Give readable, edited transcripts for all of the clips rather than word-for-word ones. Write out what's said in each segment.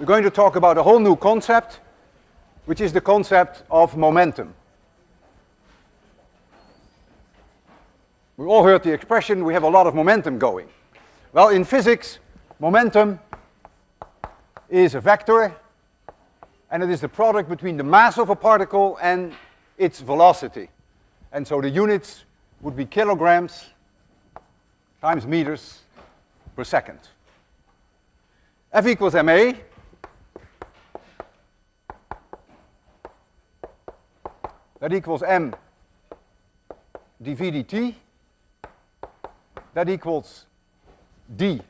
we're going to talk about a whole new concept, which is the concept of momentum. We all heard the expression, we have a lot of momentum going. Well, in physics, momentum is a vector, and it is the product between the mass of a particle and its velocity. And so the units would be kilograms times meters per second. F equals ma. That equals m dv dt. That equals d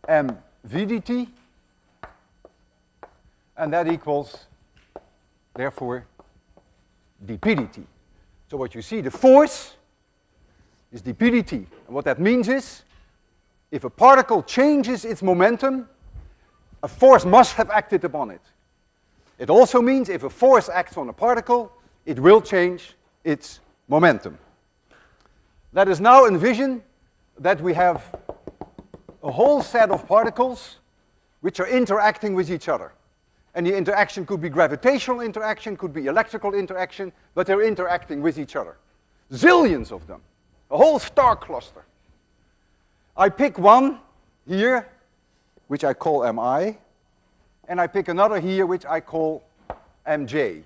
mv dt. And that equals, therefore, dp dt. So what you see, the force is dp dt. And what that means is, if a particle changes its momentum, a force must have acted upon it. It also means if a force acts on a particle, it will change its momentum. Let us now envision that we have a whole set of particles which are interacting with each other. And the interaction could be gravitational interaction, could be electrical interaction, but they're interacting with each other. Zillions of them, a whole star cluster. I pick one here, which I call Mi, and I pick another here, which I call Mj.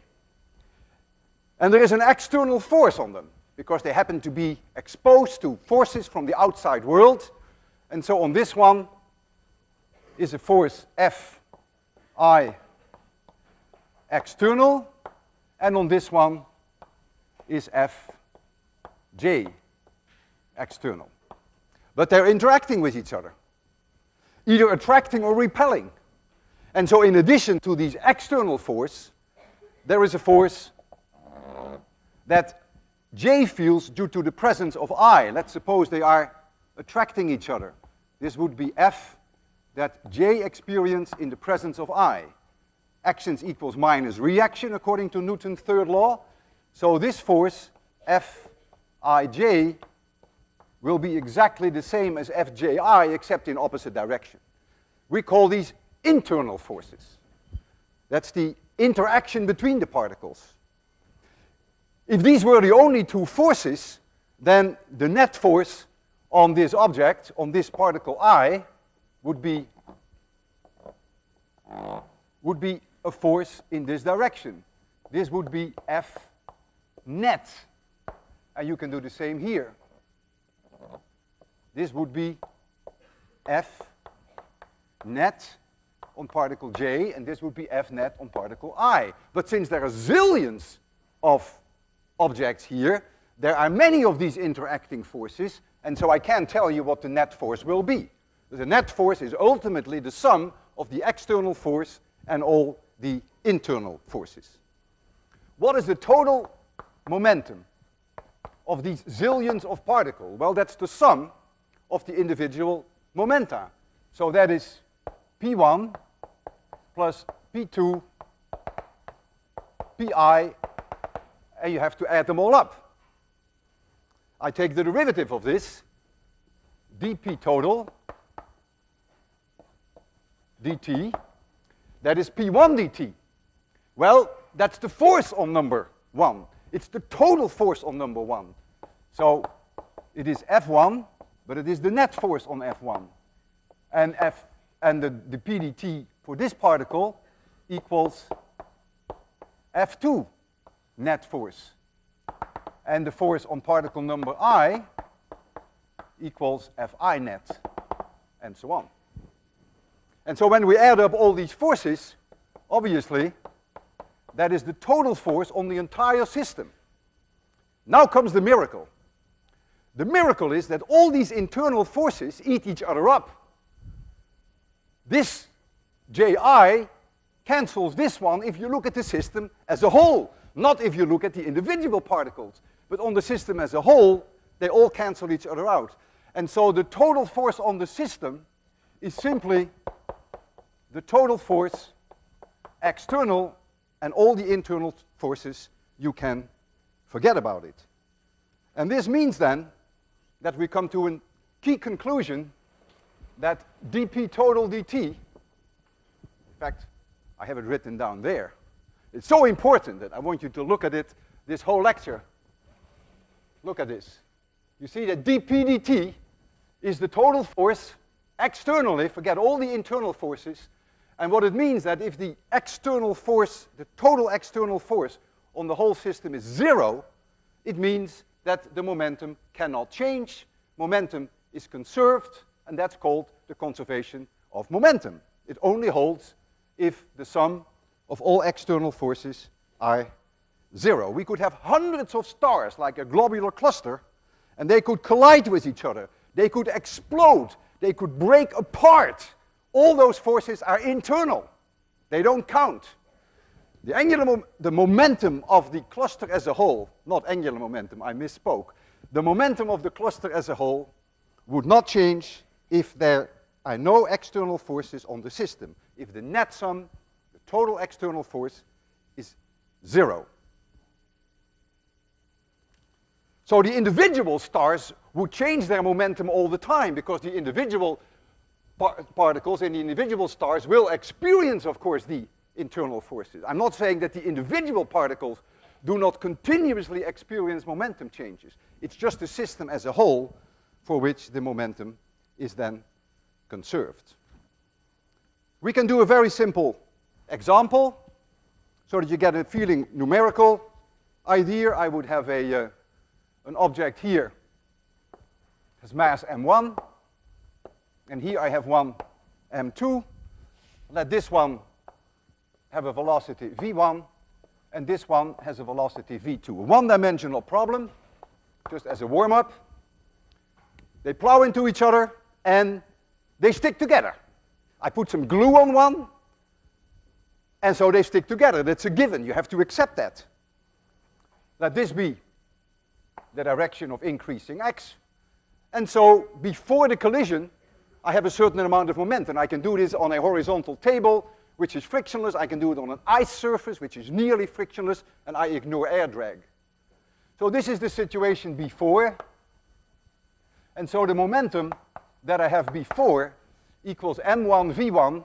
And there is an external force on them, because they happen to be exposed to forces from the outside world. And so on this one is a force Fi external, and on this one is Fj external. But they're interacting with each other, either attracting or repelling. And so in addition to these external force, there is a force that J feels due to the presence of I. Let's suppose they are attracting each other. This would be F that J experience in the presence of I. Actions equals minus reaction according to Newton's third law. So this force, Fij, will be exactly the same as Fji except in opposite direction. We call these internal forces. That's the interaction between the particles. If these were the only two forces, then the net force on this object, on this particle I, would be a force in this direction. This would be F net. And you can do the same here. This would be F net on particle J, and this would be F net on particle I. But since there are zillions of objects here, there are many of these interacting forces, and so I can't tell you what the net force will be. The net force is ultimately the sum of the external force and all the internal forces. What is the total momentum of these zillions of particles? Well, that's the sum of the individual momenta. So that is P1 plus P2, Pi, and you have to add them all up. I take the derivative of this, dp total dt, that is P1 dt. Well, that's the force on number 1. It's the total force on number 1. So it is F1, but it is the net force on F1. And the p dt for this particle equals F2 net force. And the force on particle number I equals Fi net, and so on. And so when we add up all these forces, obviously, that is the total force on the entire system. Now comes the miracle. The miracle is that all these internal forces eat each other up. This Ji cancels this one if you look at the system as a whole, not if you look at the individual particles. But on the system as a whole, they all cancel each other out. And so the total force on the system is simply the total force external, and all the internal forces, you can forget about it. And this means then that we come to a key conclusion that dp total dt In fact, I have it written down there. It's so important that I want you to look at it this whole lecture. Look at this. You see that dp dt is the total force externally, forget all the internal forces, and what it means that if the external force, the total external force on the whole system is 0, it means that the momentum cannot change. Momentum is conserved, and that's called the conservation of momentum. It only holds if the sum of all external forces are 0. We could have hundreds of stars, like a globular cluster, and they could collide with each other. They could explode. They could break apart. All those forces are internal. They don't count. The momentum of the cluster as a whole, not angular momentum, I misspoke. The momentum of the cluster as a whole would not change if there are no external forces on the system. If the net sum, the total external force, is 0. So the individual stars would change their momentum all the time because the individual particles in the individual stars will experience, of course, the internal forces. I'm not saying that the individual particles do not continuously experience momentum changes. It's just the system as a whole for which the momentum is then conserved. We can do a very simple example so that you get a feeling numerical idea. I would have an object here has mass m1, and here I have one m2. Let this one have a velocity v1, and this one has a velocity v2. A one-dimensional problem, just as a warm-up. They plow into each other, and they stick together. I put some glue on one, and so they stick together. That's a given. You have to accept that. Let this be the direction of increasing x. And so before the collision, I have a certain amount of momentum. I can do this on a horizontal table, which is frictionless. I can do it on an ice surface, which is nearly frictionless, and I ignore air drag. So this is the situation before. And so the momentum that I have before equals m1 v1.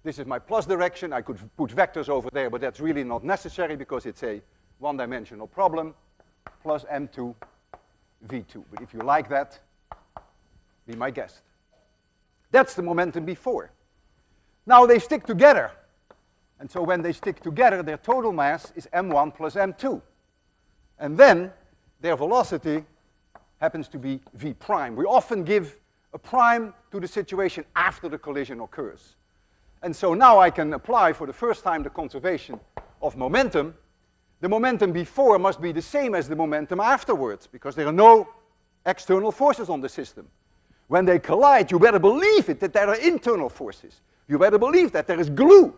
This is my plus direction. I could put vectors over there, but that's really not necessary because it's a one-dimensional problem, plus m2 v2. But if you like that, be my guest. That's the momentum before. Now they stick together. And so when they stick together, their total mass is m1 plus m2. And then their velocity happens to be v prime. We often give a prime to the situation after the collision occurs. And so now I can apply for the first time the conservation of momentum. The momentum before must be the same as the momentum afterwards because there are no external forces on the system. When they collide, you better believe it that there are internal forces. You better believe that there is glue.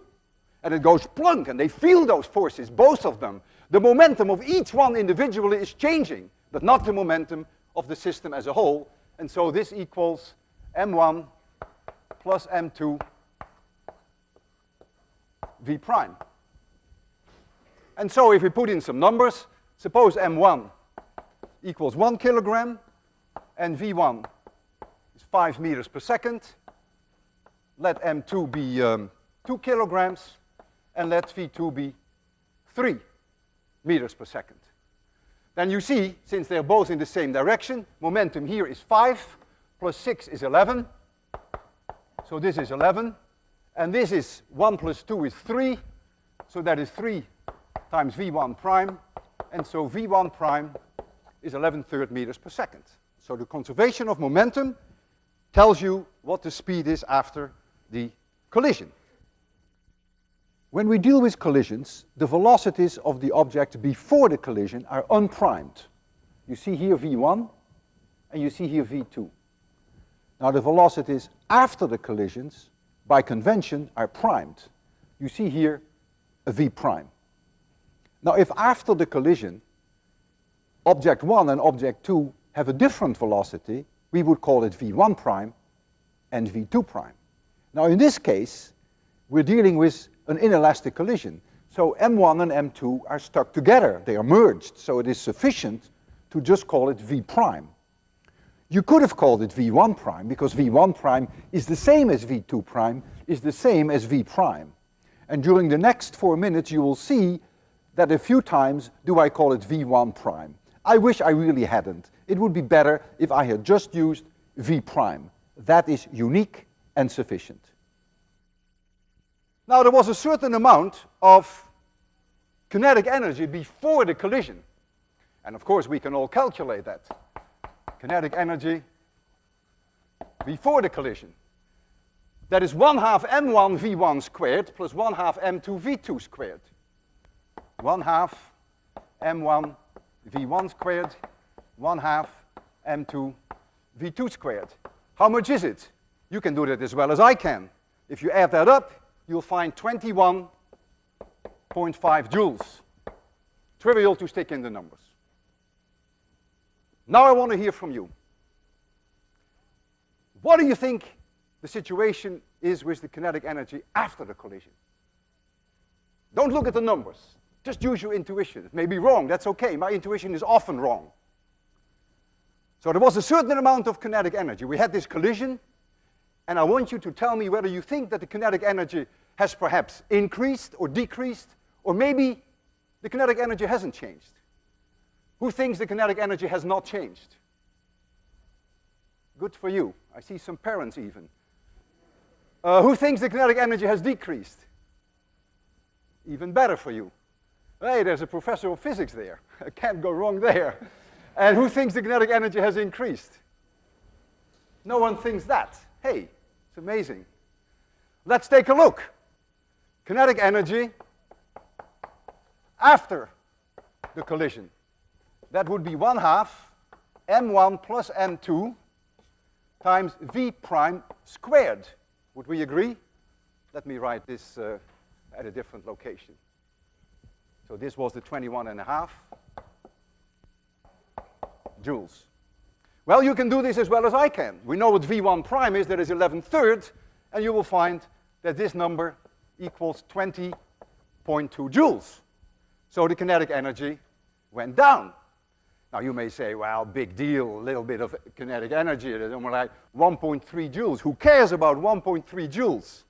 And it goes plunk, and they feel those forces, both of them. The momentum of each one individually is changing, but not the momentum of the system as a whole. And so this equals m1 plus m2 v prime. And so if we put in some numbers, suppose m1 equals 1 kilogram, and v1 is 5 meters per second. Let m2 be 2 kilograms, and let v2 be 3 meters per second. Then you see, since they're both in the same direction, momentum here is 5, plus 6 is 11. So this is 11. And this is 1 plus 2 is 3. So that is 3 times v1 prime. And so v1 prime is 11/3 meters per second. So the conservation of momentum tells you what the speed is after the collision. When we deal with collisions, the velocities of the object before the collision are unprimed. You see here v1, and you see here v2. Now the velocities after the collisions, by convention, are primed. You see here a v prime. Now if after the collision, object 1 and object 2 have a different velocity, we would call it v1 prime and v2 prime. Now in this case, we're dealing with an inelastic collision. So m1 and m2 are stuck together. They are merged. So it is sufficient to just call it v prime. You could have called it V1 prime, because V1 prime is the same as V2 prime, is the same as V prime. And during the next 4 minutes, you will see that a few times do I call it V1 prime. I wish I really hadn't. It would be better if I had just used V prime. That is unique and sufficient. Now, there was a certain amount of kinetic energy before the collision. And of course, we can all calculate that. Kinetic energy before the collision. That is 1/2 m1 v1 squared plus 1/2 m2 v2 squared. 1/2 m1 v1 squared, 1/2 m2 v2 squared. How much is it? You can do that as well as I can. If you add that up, you'll find 21.5 joules. Trivial to stick in the numbers. Now I want to hear from you. What do you think the situation is with the kinetic energy after the collision? Don't look at the numbers. Just use your intuition. It may be wrong, that's okay. My intuition is often wrong. So there was a certain amount of kinetic energy. We had this collision, and I want you to tell me whether you think that the kinetic energy has perhaps increased or decreased, or maybe the kinetic energy hasn't changed. Who thinks the kinetic energy has not changed? Good for you. I see some parents even. Who thinks the kinetic energy has decreased? Even better for you. Hey, there's a professor of physics there. I can't go wrong there. And who thinks the kinetic energy has increased? No one thinks that. Hey, it's amazing. Let's take a look. Kinetic energy after the collision. That would be 1/2 m1 plus m2 times v prime squared. Would we agree? Let me write this at a different location. So this was the 21.5 joules. Well, you can do this as well as I can. We know what v1 prime is, that is 11/3, and you will find that this number equals 20.2 joules. So the kinetic energy went down. Now you may say, well, big deal, a little bit of kinetic energy, it's only like 1.3 joules. Who cares about 1.3 joules?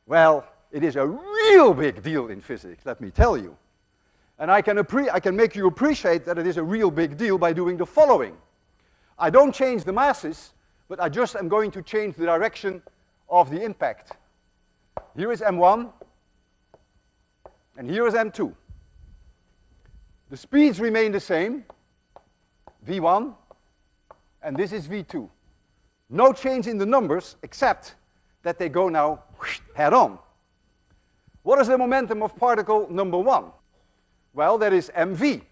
Well, it is a real big deal in physics, let me tell you. And I can make you appreciate that it is a real big deal by doing the following. I don't change the masses, but I just am going to change the direction of the impact. Here is m1, and here is m2. The speeds remain the same, v1, and this is v2. No change in the numbers, except that they go now head on. What is the momentum of particle number 1? Well, that is mv.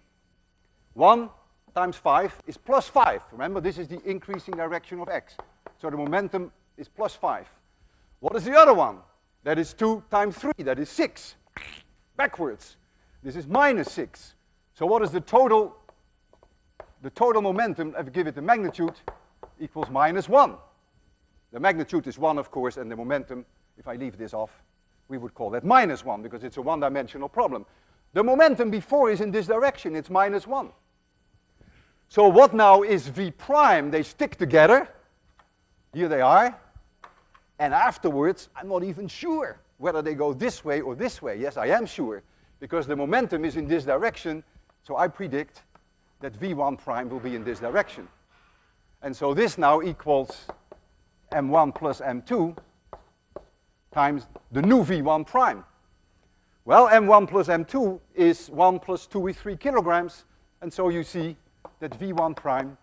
1 times 5 is plus 5. Remember, this is the increasing direction of x. So the momentum is plus 5. What is the other one? That is 2 times 3, that is 6. Backwards. This is minus 6. So what is the total? The total momentum, if you give it the magnitude, equals minus 1. The magnitude is 1, of course, and the momentum, if I leave this off, we would call that minus 1, because it's a one-dimensional problem. The momentum before is in this direction, it's minus 1. So what now is v prime? They stick together. Here they are. And afterwards, I'm not even sure whether they go this way or this way. Yes, I am sure, because the momentum is in this direction. So I predict that v1 prime will be in this direction. And so this now equals m1 plus m2 times the new v1 prime. Well, m1 plus m2 is 1 plus 2 is 3 kilograms. And so you see that v1 prime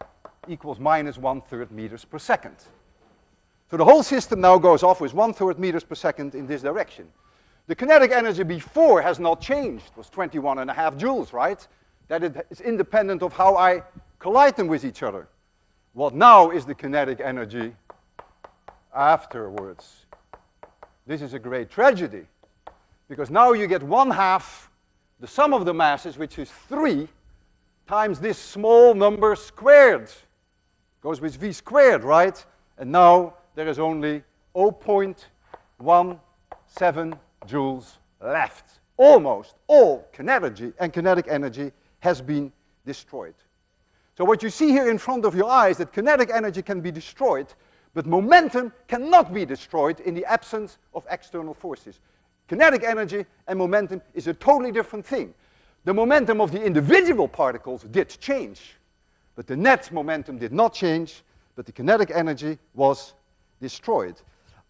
equals minus 1/3 meters per second. So the whole system now goes off with 1/3 meters per second in this direction. The kinetic energy before has not changed. It was 21.5 joules, right? That is independent of how I collide them with each other. What now is the kinetic energy afterwards? This is a great tragedy, because now you get 1/2 the sum of the masses, which is 3, times this small number squared. Goes with v squared, right? And now there is only 0.17 joules left. Almost all kinetic energy has been destroyed. So what you see here in front of your eyes, that kinetic energy can be destroyed, but momentum cannot be destroyed in the absence of external forces. Kinetic energy and momentum is a totally different thing. The momentum of the individual particles did change, but the net momentum did not change, but the kinetic energy was destroyed.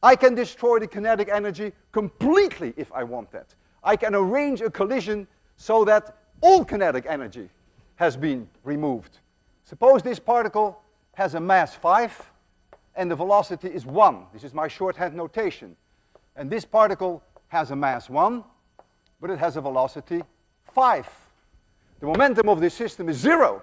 I can destroy the kinetic energy completely if I want that. I can arrange a collision so that all kinetic energy has been removed. Suppose this particle has a mass 5 and the velocity is 1. This is my shorthand notation. And this particle has a mass 1, but it has a velocity 5. The momentum of this system is 0.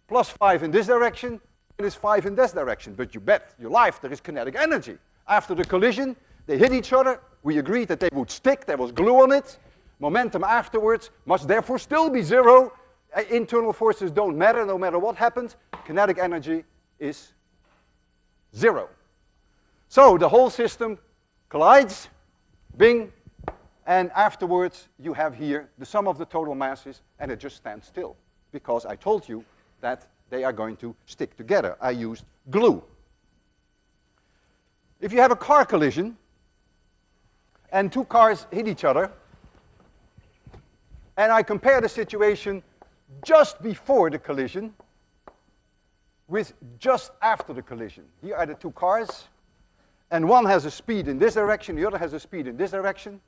Plus 5 in this direction, it is 5 in this direction. But you bet your life there is kinetic energy. After the collision, they hit each other. We agreed that they would stick. There was glue on it. Momentum afterwards must therefore still be 0. Internal forces don't matter no matter what happens. Kinetic energy is 0. So the whole system collides, bing, and afterwards you have here the sum of the total masses, and it just stands still because I told you that they are going to stick together. I used glue. If you have a car collision and two cars hit each other, and I compare the situation just before the collision with just after the collision. Here are the two cars, and one has a speed in this direction, the other has a speed in this direction,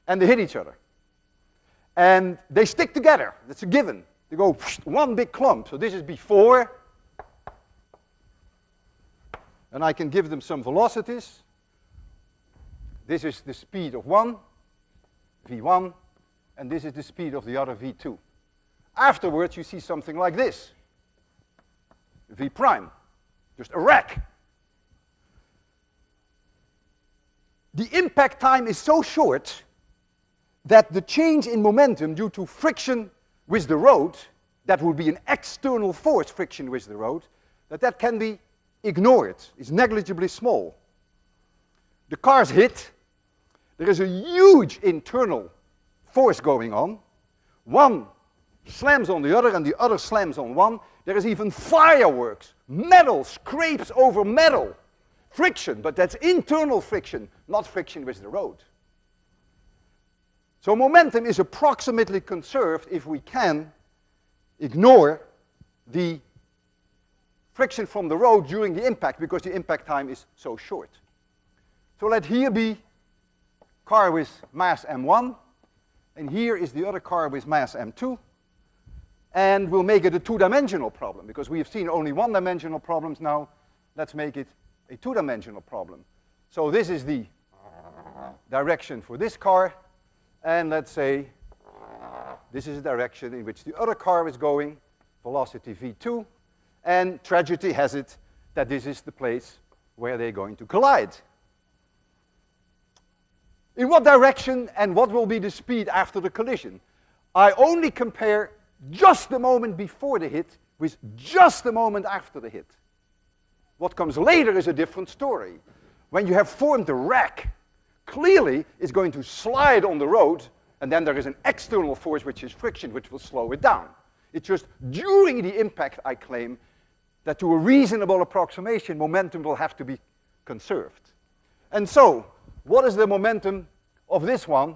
and they hit each other. And they stick together. That's a given. They go one big clump. So this is before, and I can give them some velocities. This is the speed of one, v1, and this is the speed of the other, v2. Afterwards, you see something like this, v prime, just a wreck. The impact time is so short that the change in momentum due to friction with the road, that would be an external force friction with the road, that can be ignored. It's negligibly small. The cars hit. There is a huge internal force going on. One slams on the other and the other slams on one. There is even fireworks. Metal scrapes over metal. Friction, but that's internal friction, not friction with the road. So momentum is approximately conserved if we can ignore the friction from the road during the impact, because the impact time is so short. So let here be car with mass m1, and here is the other car with mass m2, and we'll make it a two-dimensional problem, because we have seen only one-dimensional problems now. Let's make it a two-dimensional problem. So this is the direction for this car, and let's say this is the direction in which the other car is going, velocity v2, and tragedy has it that this is the place where they're going to collide. In what direction and what will be the speed after the collision? I only compare just the moment before the hit with just the moment after the hit. What comes later is a different story. When you have formed a wreck, clearly it's going to slide on the road, and then there is an external force, which is friction, which will slow it down. It's just during the impact, I claim, that to a reasonable approximation, momentum will have to be conserved. And so, what is the momentum of this one?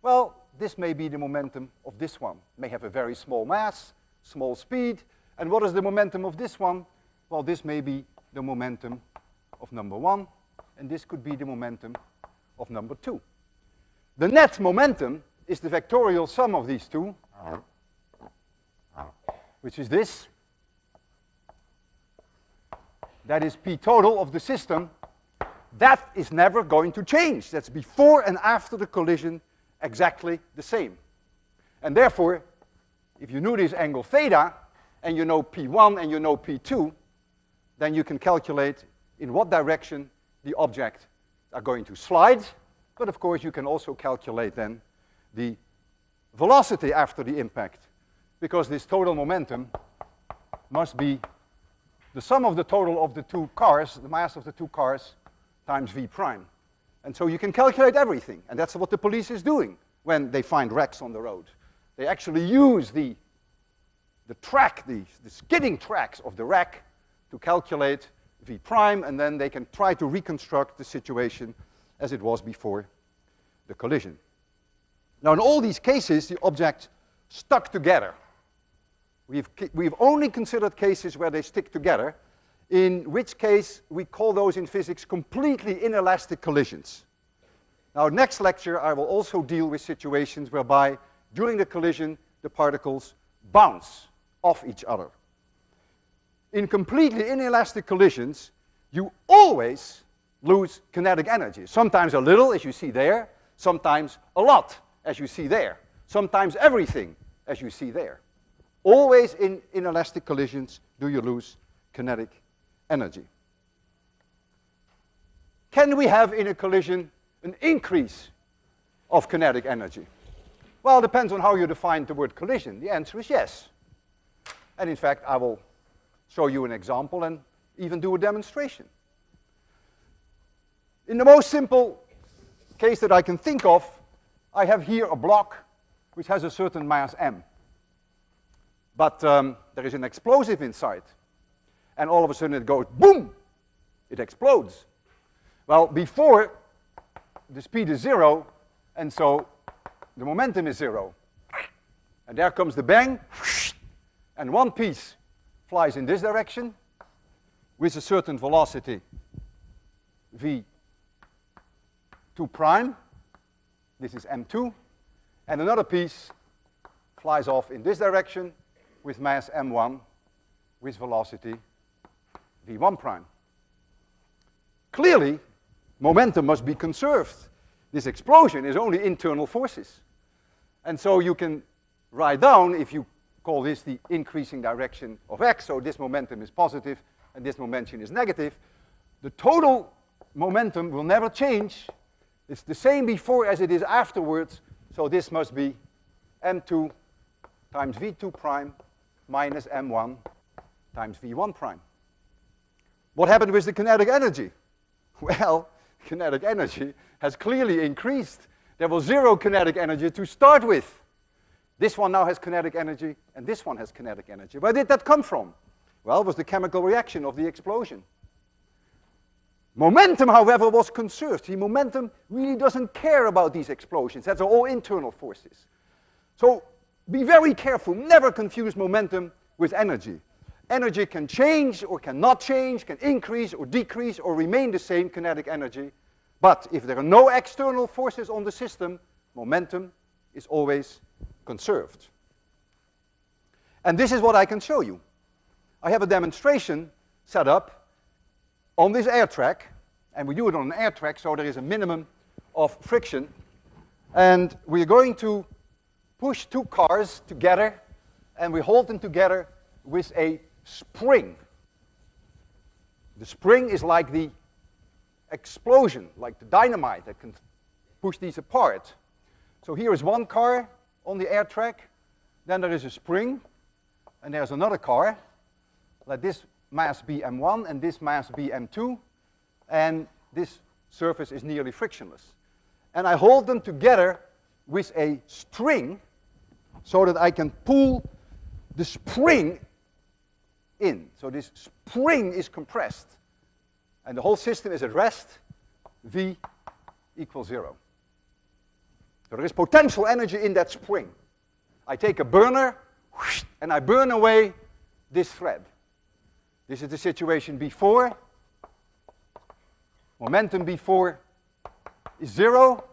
Well, this may be the momentum of this one. It may have a very small mass, small speed. And what is the momentum of this one? Well, this may be the momentum of number 1, and this could be the momentum of number 2. The net momentum is the vectorial sum of these two, which is this. That is P total of the system. That is never going to change. That's before and after the collision exactly the same. And therefore, if you know this angle theta, and you know P1 and you know P2, then you can calculate in what direction the objects are going to slide. But of course, you can also calculate then the velocity after the impact, because this total momentum must be the sum of the total of the two cars, the mass of the two cars, times v prime. And so you can calculate everything, and that's what the police is doing when they find wrecks on the road. They actually use the the track, the skidding tracks of the rack to calculate v prime, and then they can try to reconstruct the situation as it was before the collision. Now, in all these cases, the objects stuck together. We've only considered cases where they stick together, in which case we call those in physics completely inelastic collisions. Now, next lecture, I will also deal with situations whereby, during the collision, the particles bounce off each other. In completely inelastic collisions, you always lose kinetic energy. Sometimes a little, as you see there, sometimes a lot, as you see there, sometimes everything, as you see there. Always in inelastic collisions do you lose kinetic energy. Can we have in a collision an increase of kinetic energy? Well, it depends on how you define the word collision. The answer is yes. And in fact, I will show you an example and even do a demonstration. In the most simple case that I can think of, I have here a block which has a certain mass m. But there is an explosive inside. And all of a sudden it goes boom! It explodes. Well, before, the speed is 0, and so the momentum is 0. And there comes the bang, and one piece flies in this direction with a certain velocity v2 prime. This is m2. And another piece flies off in this direction with mass m1 with velocity v1 prime. Clearly, momentum must be conserved. This explosion is only internal forces. And so you can write down, if you call this the increasing direction of x, so this momentum is positive and this momentum is negative, the total momentum will never change. It's the same before as it is afterwards, so this must be m2 times v2 prime minus m1 times v1 prime. What happened with the kinetic energy? Well, kinetic energy has clearly increased. There was 0 kinetic energy to start with. This one now has kinetic energy, and this one has kinetic energy. Where did that come from? Well, it was the chemical reaction of the explosion. Momentum, however, was conserved. The momentum really doesn't care about these explosions. That's all internal forces. So be very careful. Never confuse momentum with energy. Energy can change or cannot change, can increase or decrease or remain the same kinetic energy. But if there are no external forces on the system, momentum is always conserved. And this is what I can show you. I have a demonstration set up on this air track, and we do it on an air track, so there is a minimum of friction. And we're going to push 2 cars together, and we hold them together with a spring. The spring is like the explosion, like the dynamite that can push these apart. So here is one car on the air track, then there is a spring, and there's another car. Let this mass be m1 and this mass be m2, and this surface is nearly frictionless. And I hold them together with a string so that I can pull the spring in. So this spring is compressed, and the whole system is at rest, V equals 0. So there is potential energy in that spring. I take a burner, and I burn away this thread. This is the situation before. Momentum before is 0.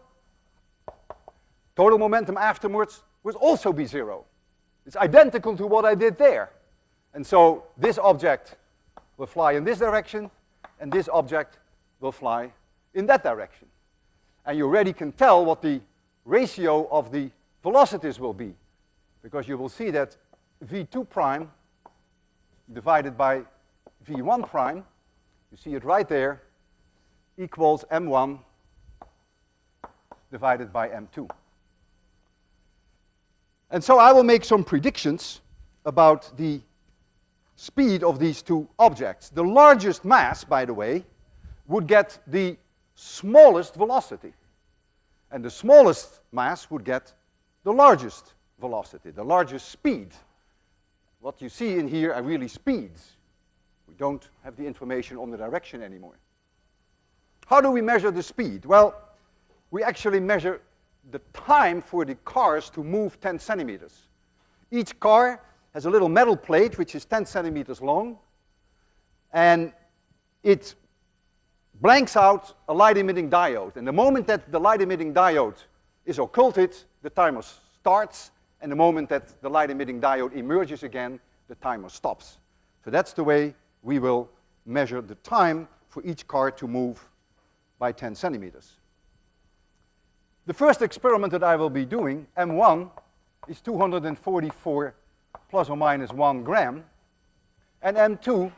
Total momentum afterwards will also be 0. It's identical to what I did there. And so this object will fly in this direction, and this object will fly in that direction. And you already can tell what the ratio of the velocities will be, because you will see that v2 prime divided by v1 prime, you see it right there, equals m1 divided by m2. And so I will make some predictions about the speed of these 2 objects. The largest mass, by the way, would get the smallest velocity. And the smallest mass would get the largest velocity, the largest speed. what you see in here are really speeds. We don't have the information on the direction anymore. How do we measure the speed? Well, we actually measure the time for the cars to move 10 centimeters. Each car has a little metal plate which is 10 centimeters long, and it blanks out a light-emitting diode. And the moment that the light-emitting diode is occulted, the timer starts, and the moment that the light-emitting diode emerges again, the timer stops. So that's the way we will measure the time for each car to move by 10 centimeters. The first experiment that I will be doing, M1, is 244 plus or minus 1 gram, and M2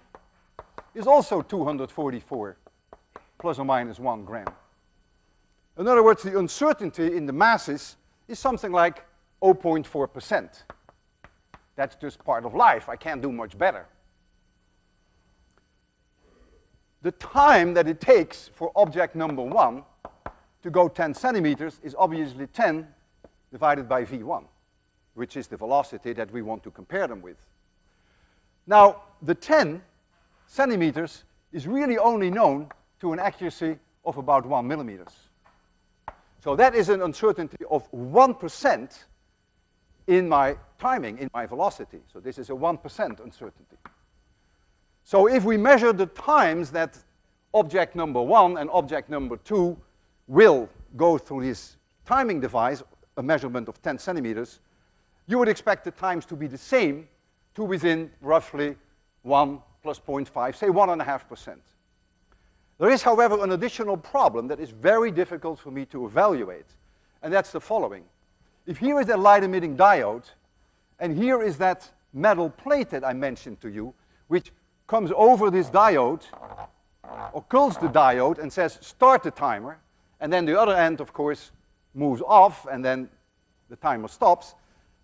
is also 244 plus or minus 1 gram. In other words, the uncertainty in the masses is something like 0.4%. That's just part of life. I can't do much better. The time that it takes for object number 1 to go 10 centimeters is obviously 10 divided by v1, which is the velocity that we want to compare them with. Now, the 10 centimeters is really only known to an accuracy of about 1 millimeters. So that is an uncertainty of 1% in my timing, in my velocity. So this is a 1% uncertainty. So if we measure the times that object number 1 and object number 2 will go through this timing device, a measurement of 10 centimeters, you would expect the times to be the same to within roughly 1 plus 0.5, say 1.5%. There is, however, an additional problem that is very difficult for me to evaluate, and that's the following. If here is that light-emitting diode, and here is that metal plate that I mentioned to you, which comes over this diode, occults the diode, and says, start the timer, and then the other end, of course, moves off, and then the timer stops,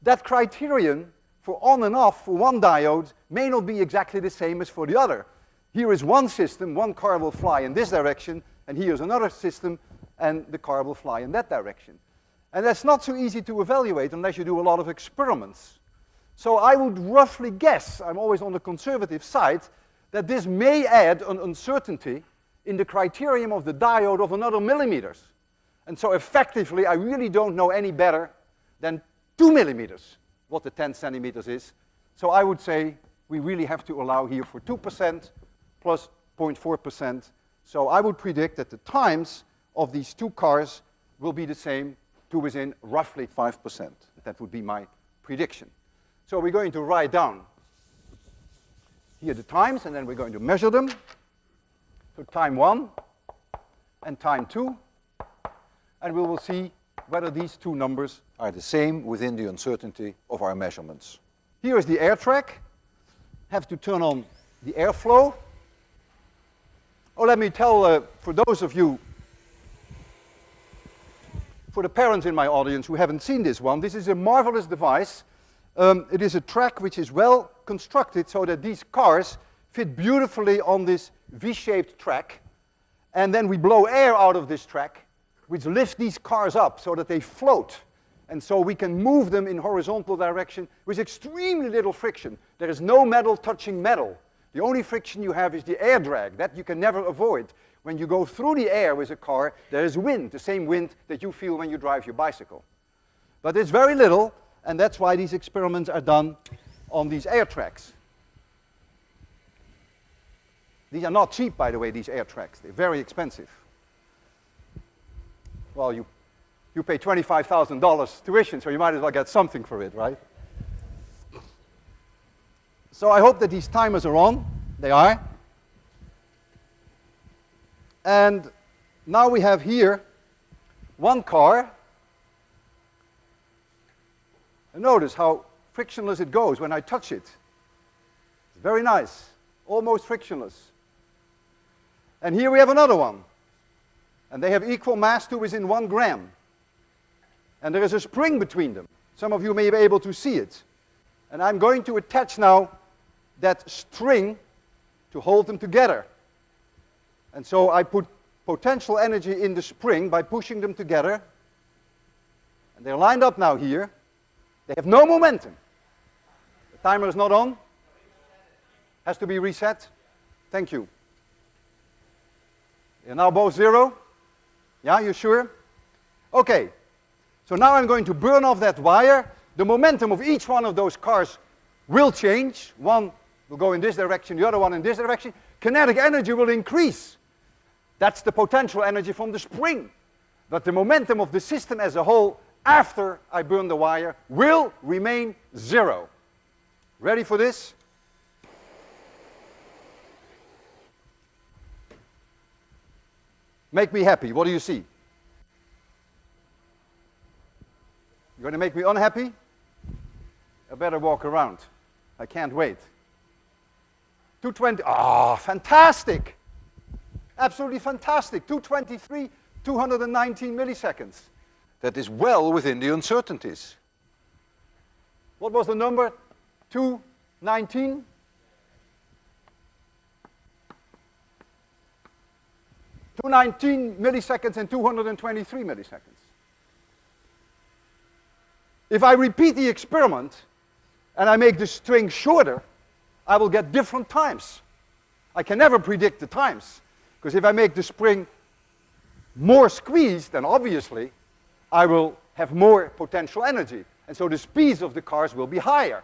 that criterion for on and off for one diode may not be exactly the same as for the other. Here is one system, one car will fly in this direction, and here's another system, and the car will fly in that direction. And that's not so easy to evaluate unless you do a lot of experiments. So I would roughly guess, I'm always on the conservative side, that this may add an uncertainty in the criterion of the diode of another millimeters. And so effectively, I really don't know any better than 2 millimeters what the 10 centimeters is. So I would say we really have to allow here for 2% plus 0.4%. So I would predict that the times of these two cars will be the same to within roughly 5%. That would be my prediction. So we're going to write down here the times, and then we're going to measure them. So time 1 and time 2. And we will see whether these two numbers are the same within the uncertainty of our measurements. Here is the air track. Have to turn on the airflow. Oh, let me tell, for those of you, for the parents in my audience who haven't seen this one, this is a marvelous device. It is a track which is well constructed so that these cars fit beautifully on this V-shaped track. And then we blow air out of this track, which lifts these cars up so that they float. And so we can move them in horizontal direction with extremely little friction. There is no metal touching metal. The only friction you have is the air drag. That you can never avoid. When you go through the air with a car, there is wind, the same wind that you feel when you drive your bicycle. But it's very little, and that's why these experiments are done on these air tracks. These are not cheap, by the way, these air tracks. They're very expensive. Well, you pay $25,000 tuition, so you might as well get something for it, right? So I hope that these timers are on. They are. And now we have here one car. And notice how frictionless it goes when I touch it. It's very nice, almost frictionless. And here we have another one. And they have equal mass to within 1 gram. And there is a spring between them. Some of you may be able to see it. And I'm going to attach now that string to hold them together. And so I put potential energy in the spring by pushing them together. And they're lined up now here. They have no momentum. Timer is not on? Has to be reset? Thank you. You're now both 0? Yeah, you sure? Okay. So now I'm going to burn off that wire. The momentum of each one of those cars will change. One will go in this direction, the other one in this direction. Kinetic energy will increase. That's the potential energy from the spring. But the momentum of the system as a whole, after I burn the wire, will remain 0. Ready for this? Make me happy. What do you see? You're going to make me unhappy? I better walk around. I can't wait. 220. Ah, fantastic! Absolutely fantastic. 223, 219 milliseconds. That is well within the uncertainties. What was the number? 219? 219 milliseconds and 223 milliseconds. If I repeat the experiment and I make the string shorter, I will get different times. I can never predict the times, because if I make the spring more squeezed, then obviously I will have more potential energy, and so the speeds of the cars will be higher.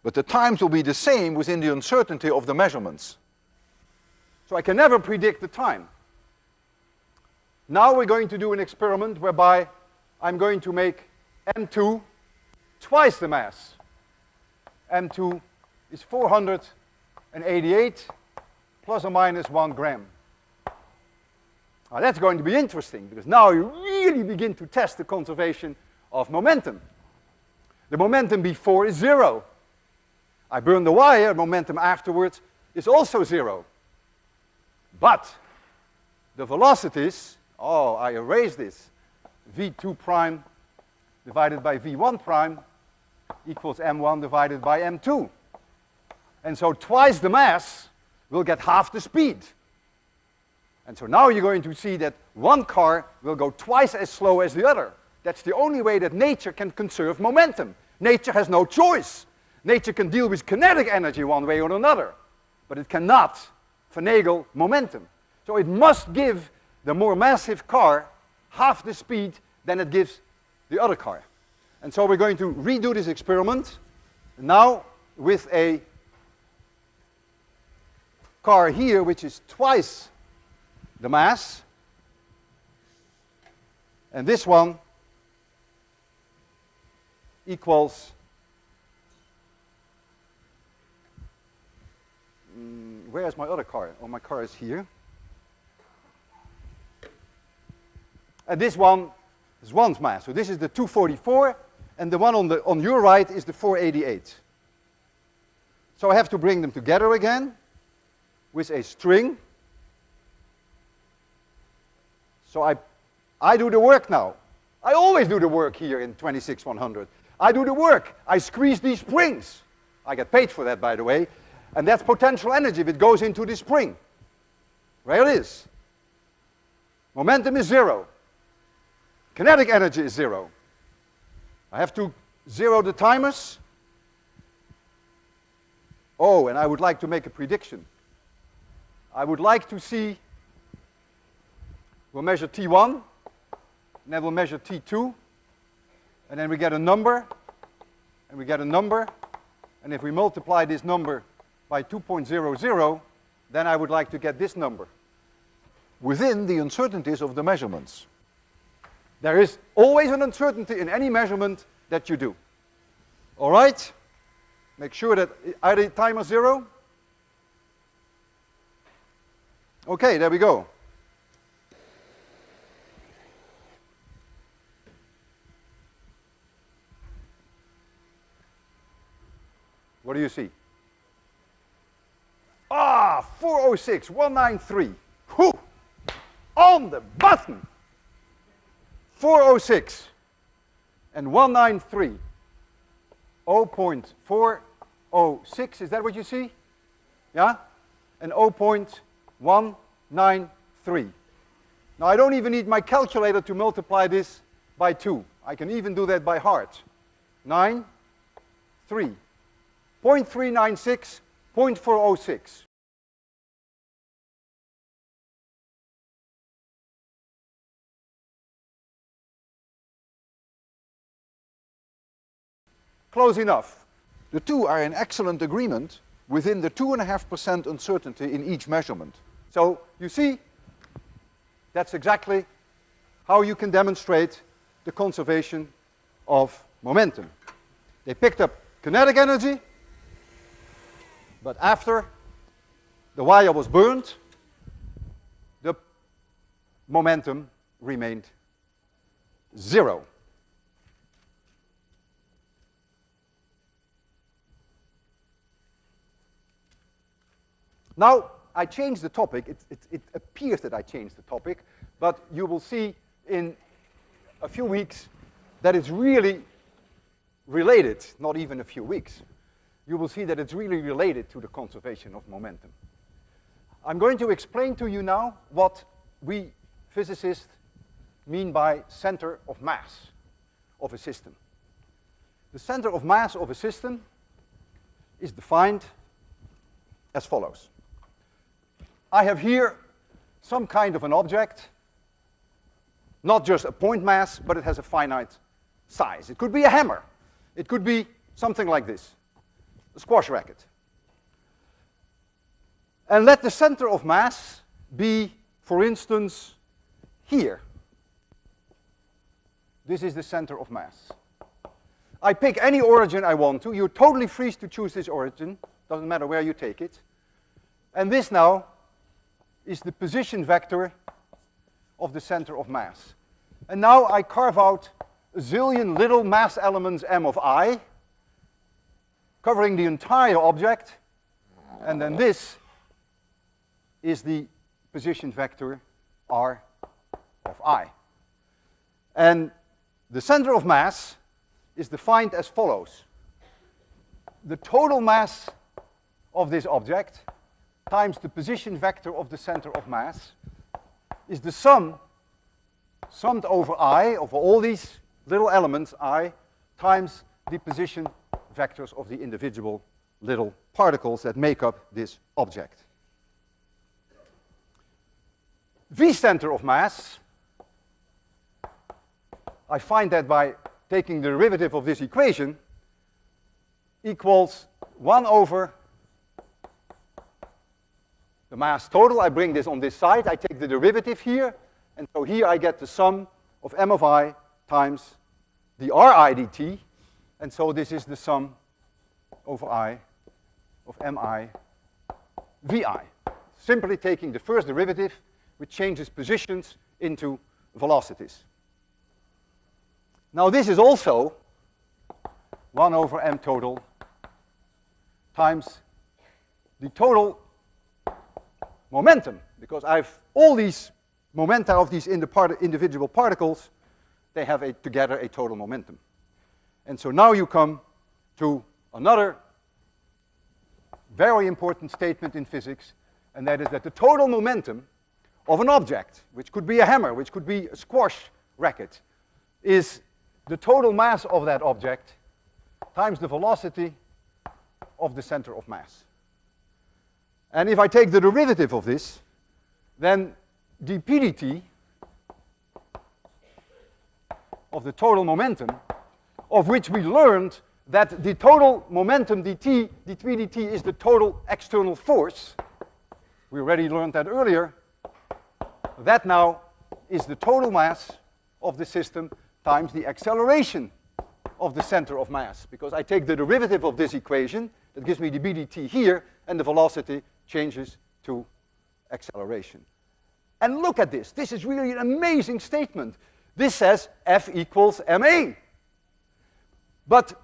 But the times will be the same within the uncertainty of the measurements. So I can never predict the time. Now we're going to do an experiment whereby I'm going to make M2 twice the mass. M2 is 488 plus or minus 1 gram. Now that's going to be interesting, because now you really begin to test the conservation of momentum. The momentum before is 0. I burn the wire, momentum afterwards is also 0. But the velocities, oh, I erased this, v2 prime divided by v1 prime equals m1 divided by m2. And so twice the mass will get half the speed. And so now you're going to see that one car will go twice as slow as the other. That's the only way that nature can conserve momentum. Nature has no choice. Nature can deal with kinetic energy one way or another, but it cannot finagle momentum. So it must give the more massive car half the speed than it gives the other car. And so we're going to redo this experiment now with a car here which is twice the mass, and this one equals where's my other car? Oh, my car is here. And this one is one's mass. So this is the 244, and the one on your right is the 488. So I have to bring them together again with a string. So I do the work now. I always do the work here in 26100. I do the work. I squeeze these springs. I get paid for that, by the way. And that's potential energy if it goes into the spring. There it is. Momentum is 0. Kinetic energy is 0. I have to zero the timers. Oh, and I would like to make a prediction. I would like to see, we'll measure T1, and then we'll measure T2, and then we get a number, and we get a number, and if we multiply this number by 2.00, then I would like to get this number within the uncertainties of the measurements. There is always an uncertainty in any measurement that you do. All right? Make sure that, are the timers 0? Okay, there we go. What do you see? Ah, 406, 193. Whew! On the button! 406 and 193. 0.406, is that what you see? Yeah? And 0.193. Now I don't even need my calculator to multiply this by 2. I can even do that by heart. 9, 3, 0.396, 0.406. Close enough. The two are in excellent agreement within the 2.5% uncertainty in each measurement. So you see, that's exactly how you can demonstrate the conservation of momentum. They picked up kinetic energy, but after the wire was burned, the momentum remained zero. Now, I changed the topic. It appears that I changed the topic, but you will see in a few weeks that it's really related, not even a few weeks. You will see that it's really related to the conservation of momentum. I'm going to explain to you now what we physicists mean by center of mass of a system. The center of mass of a system is defined as follows. I have here some kind of an object, not just a point mass, but it has a finite size. It could be a hammer. It could be something like this, a squash racket. And let the center of mass be, for instance, here. This is the center of mass. I pick any origin I want to. You're totally free to choose this origin. Doesn't matter where you take it. And this now is the position vector of the center of mass. And now I carve out a zillion little mass elements m of I, covering the entire object, and then this is the position vector r of I. And the center of mass is defined as follows. The total mass of this object times the position vector of the center of mass is the summed over I, of all these little elements, I, times the position vectors of the individual little particles that make up this object. V center of mass, I find that by taking the derivative of this equation, equals 1 over the mass total. I bring this on this side. I take the derivative here. And so here I get the sum of m of I times the Ri dt. And so this is the sum over I of mi vi. Simply taking the first derivative, which changes positions into velocities. Now this is also 1 over m total times the total momentum, because I have all these momenta of these individual particles, they have together a total momentum. And so now you come to another very important statement in physics, and that is that the total momentum of an object, which could be a hammer, which could be a squash racket, is the total mass of that object times the velocity of the center of mass. And if I take the derivative of this, then dp dt of the total momentum, of which we learned that the total momentum dp dt is the total external force. We already learned that earlier. That now is the total mass of the system times the acceleration of the center of mass, because I take the derivative of this equation, that gives me the dt here, and the velocity changes to acceleration. And look at this. This is really an amazing statement. This says F equals ma. But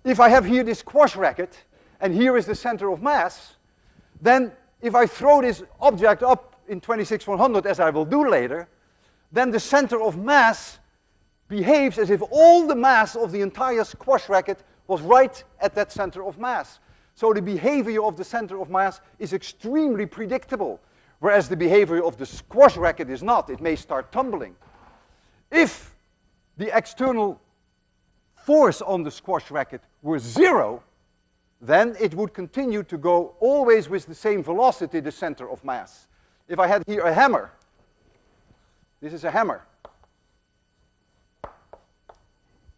if I have here this squash racket, and here is the center of mass, then if I throw this object up in 26/100, as I will do later, then the center of mass behaves as if all the mass of the entire squash racket was right at that center of mass. So the behavior of the center of mass is extremely predictable, whereas the behavior of the squash racket is not. It may start tumbling. If the external force on the squash racket were 0, then it would continue to go always with the same velocity, the center of mass. If I had here a hammer, this is a hammer,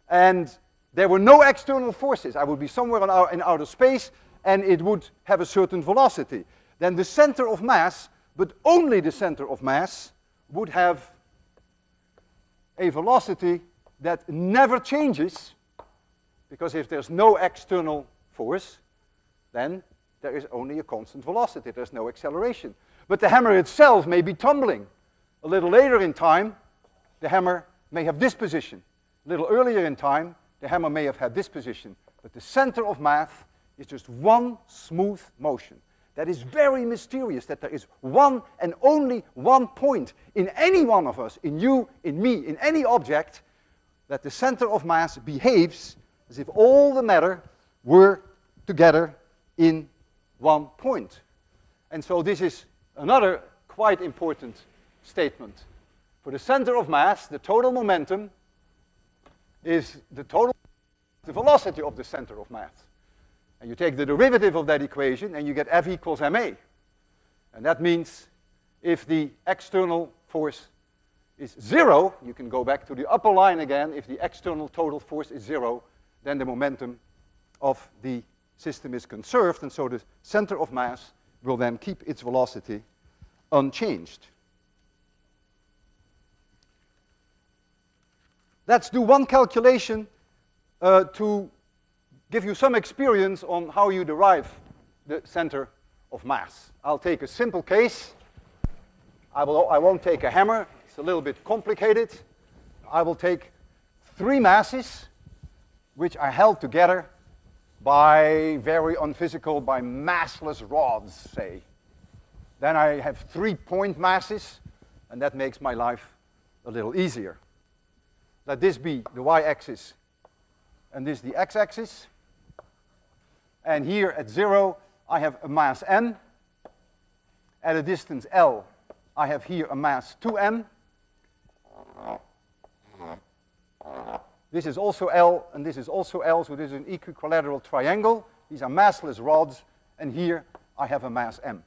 and there were no external forces, I would be somewhere in outer space, and it would have a certain velocity. Then the center of mass, but only the center of mass, would have a velocity that never changes, because if there's no external force, then there is only a constant velocity, there's no acceleration. But the hammer itself may be tumbling. A little later in time, the hammer may have this position. A little earlier in time, the hammer may have had this position. But the center of mass is just one smooth motion. That is very mysterious, that there is one and only one point in any one of us, in you, in me, in any object, that the center of mass behaves as if all the matter were together in one point. And so this is another quite important statement. For the center of mass, the total momentum is the velocity of the center of mass. And you take the derivative of that equation and you get F equals ma. And that means if the external force is 0, you can go back to the upper line again, if the external total force is 0, then the momentum of the system is conserved, and so the center of mass will then keep its velocity unchanged. Let's do one calculation to give you some experience on how you derive the center of mass. I'll take a simple case. I won't take a hammer. It's a little bit complicated. I will take 3 masses which are held together by very unphysical, by massless rods, say. Then I have 3 point masses, and that makes my life a little easier. Let this be the y-axis, and this the x-axis. And here at 0, I have a mass m. At a distance L, I have here a mass 2m. This is also L, and this is also L, so this is an equilateral triangle. These are massless rods, and here I have a mass m.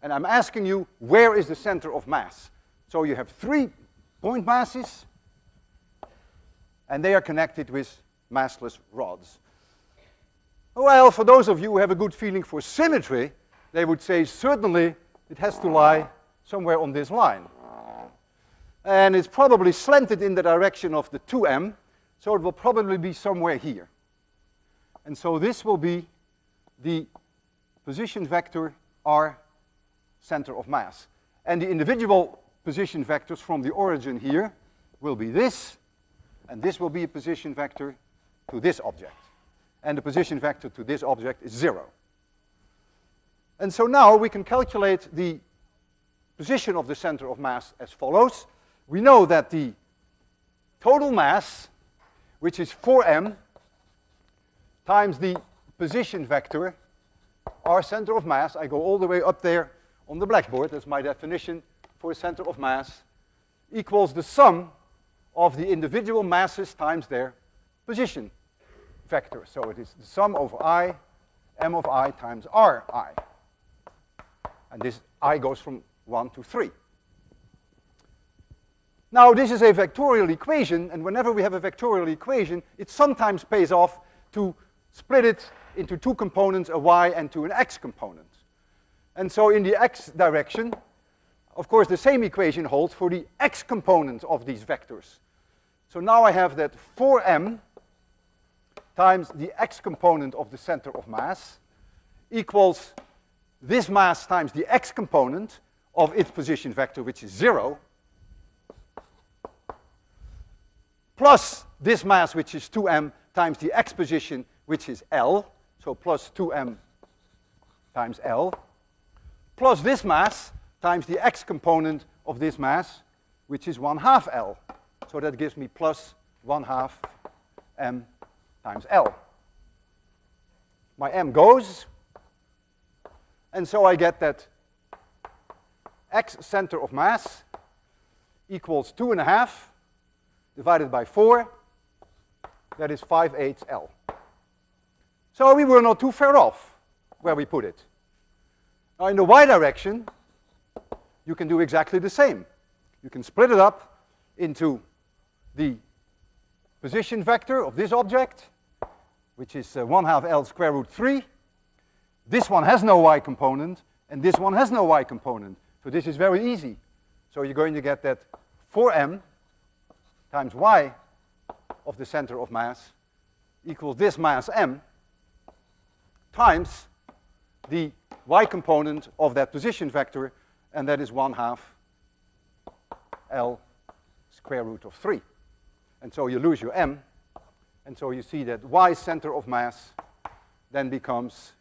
And I'm asking you, where is the center of mass? So you have 3 point masses, and they are connected with massless rods. Well, for those of you who have a good feeling for symmetry, they would say certainly it has to lie somewhere on this line. And it's probably slanted in the direction of the 2m, so it will probably be somewhere here. And so this will be the position vector r center of mass. And the individual position vectors from the origin here will be this, and this will be a position vector to this object. And the position vector to this object is 0. And so now we can calculate the position of the center of mass as follows. We know that the total mass, which is 4m, times the position vector, our center of mass, I go all the way up there on the blackboard, that's my definition for a center of mass, equals the sum of the individual masses times their position vector. So it is the sum over I, m of I times Ri. And this I goes from 1 to 3. Now this is a vectorial equation, and whenever we have a vectorial equation, it sometimes pays off to split it into 2 components, a y and to an x component. And so in the x direction, of course the same equation holds for the x component of these vectors. So now I have that 4m times the x component of the center of mass equals this mass times the x component of its position vector, which is 0, plus this mass, which is 2m, times the x position, which is L, so plus 2m times L, plus this mass times the x component of this mass, which is 1/2 L. So that gives me plus 1/2 m times L. My m goes, and so I get that x center of mass equals 2.5 divided by 4, that is 5/8 L. So we were not too far off where we put it. Now in the y direction, you can do exactly the same. You can split it up into the position vector of this object, which is 1/2 L square root 3. This one has no y component, and this one has no y component. So this is very easy. So you're going to get that 4m times y of the center of mass equals this mass m times the y component of that position vector, and that is 1/2 L square root of 3. And so you lose your m, and so you see that y center of mass then becomes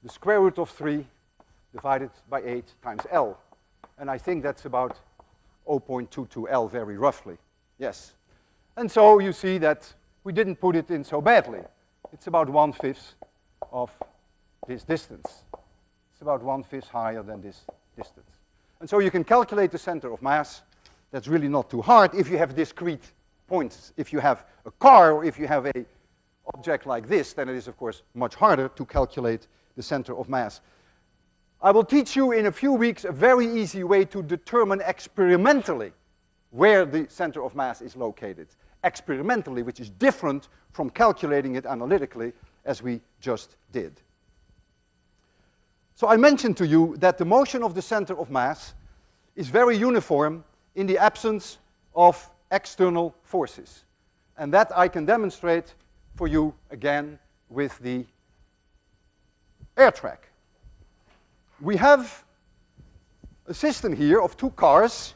the square root of 3 divided by 8 times L. And I think that's about 0.22 L very roughly. Yes. And so you see that we didn't put it in so badly. It's about 1/5 of this distance. It's about 1/5 higher than this distance. And so you can calculate the center of mass. That's really not too hard if you have discrete points. If you have a car or if you have an object like this, then it is of course much harder to calculate the center of mass. I will teach you in a few weeks a very easy way to determine experimentally where the center of mass is located. Experimentally, which is different from calculating it analytically as we just did. So I mentioned to you that the motion of the center of mass is very uniform in the absence of external forces. And that I can demonstrate for you again with the air track. We have a system here of two cars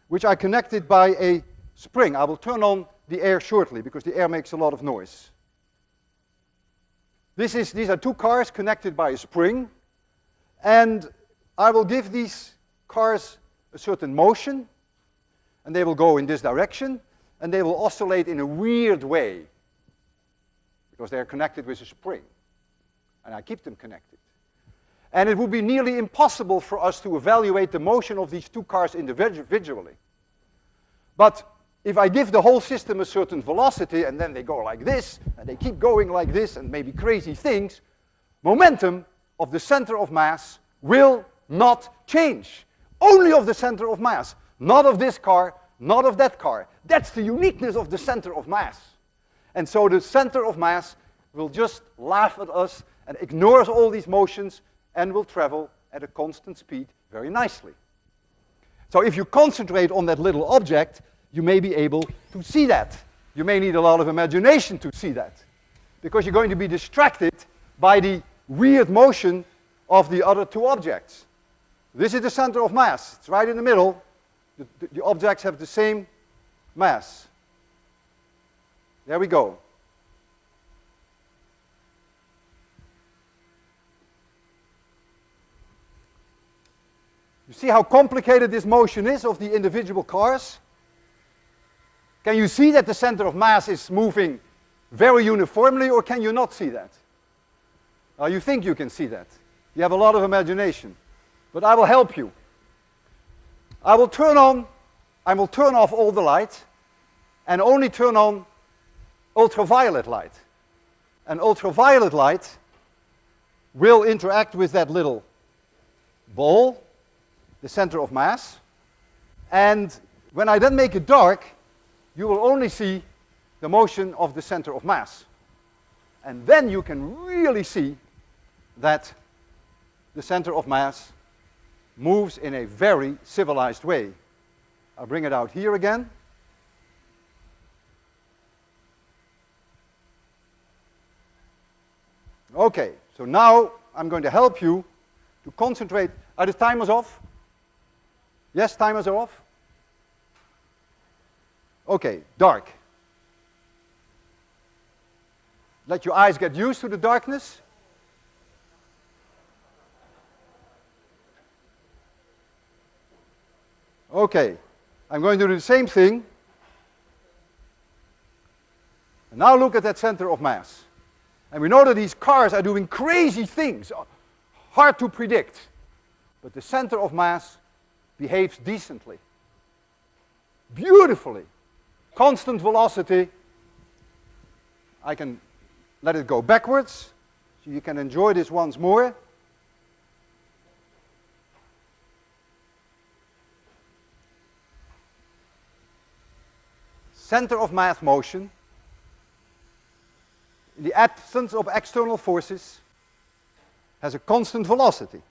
which are connected by a spring. I will turn on the air shortly because the air makes a lot of noise. These are two cars connected by a spring, and I will give these cars a certain motion, and they will go in this direction, and they will oscillate in a weird way because they are connected with a spring, and I keep them connected. And it would be nearly impossible for us to evaluate the motion of these two cars individually. But if I give the whole system a certain velocity, and then they go like this, and they keep going like this, and maybe crazy things, momentum of the center of mass will not change. Only of the center of mass, not of this car, not of that car. That's the uniqueness of the center of mass. And so the center of mass will just laugh at us and ignores all these motions and will travel at a constant speed very nicely. So if you concentrate on that little object, you may be able to see that. You may need a lot of imagination to see that, because you're going to be distracted by the weird motion of the other two objects. This is the center of mass. It's right in the middle. The objects have the same mass. There we go. You see how complicated this motion is of the individual cars? Can you see that the center of mass is moving very uniformly, or can you not see that? You think you can see that. You have a lot of imagination. But I will help you. I will turn off all the light and only turn on ultraviolet light. And ultraviolet light will interact with that little ball, the center of mass. And when I then make it dark, you will only see the motion of the center of mass. And then you can really see that the center of mass moves in a very civilized way. I'll bring it out here again. Okay, so now I'm going to help you to concentrate. Are the timers off? Yes, timers are off? Okay, dark. Let your eyes get used to the darkness. Okay, I'm going to do the same thing. And now look at that center of mass. And we know that these cars are doing crazy things, hard to predict. But the center of mass behaves decently, beautifully. Constant velocity. I can let it go backwards, so you can enjoy this once more. Center of mass motion, in the absence of external forces, has a constant velocity.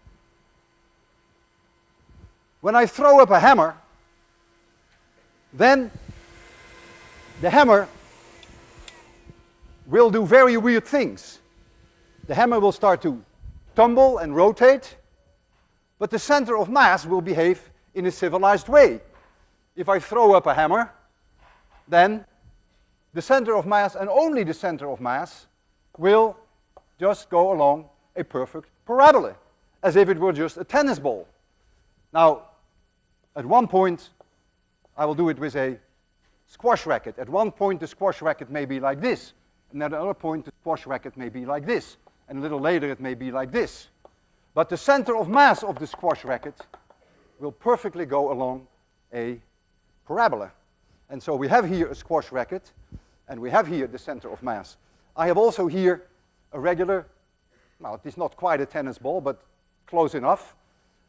When I throw up a hammer, then the hammer will do very weird things. The hammer will start to tumble and rotate, but the center of mass will behave in a civilized way. If I throw up a hammer, then the center of mass, and only the center of mass, will just go along a perfect parabola, as if it were just a tennis ball. Now, at one point, I will do it with a squash racket. At one point, the squash racket may be like this, and at another point, the squash racket may be like this, and a little later, it may be like this. But the center of mass of the squash racket will perfectly go along a parabola. And so we have here a squash racket, and we have here the center of mass. I have also here a regular, well, it is not quite a tennis ball, but close enough.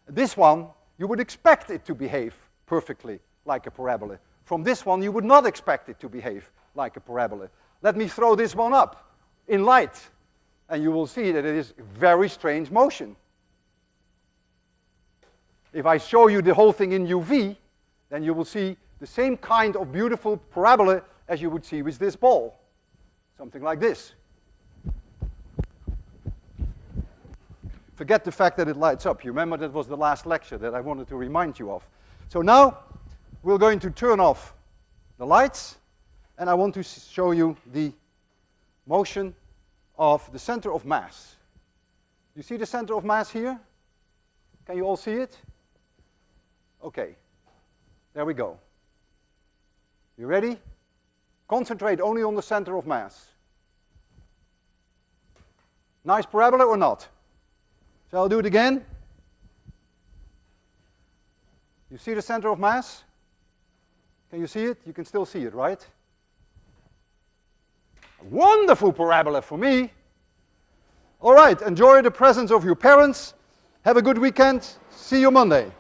This one, you would expect it to behave perfectly like a parabola. From this one, you would not expect it to behave like a parabola. Let me throw this one up in light, and you will see that it is very strange motion. If I show you the whole thing in UV, then you will see the same kind of beautiful parabola as you would see with this ball. Something like this. Forget the fact that it lights up. You remember that was the last lecture that I wanted to remind you of. So now we're going to turn off the lights, and I want to show you the motion of the center of mass. You see the center of mass here? Can you all see it? Okay, there we go. You ready? Concentrate only on the center of mass. Nice parabola or not? Shall I do it again? You see the center of mass? Can you see it? You can still see it, right? A wonderful parabola for me. All right, enjoy the presence of your parents. Have a good weekend. See you Monday.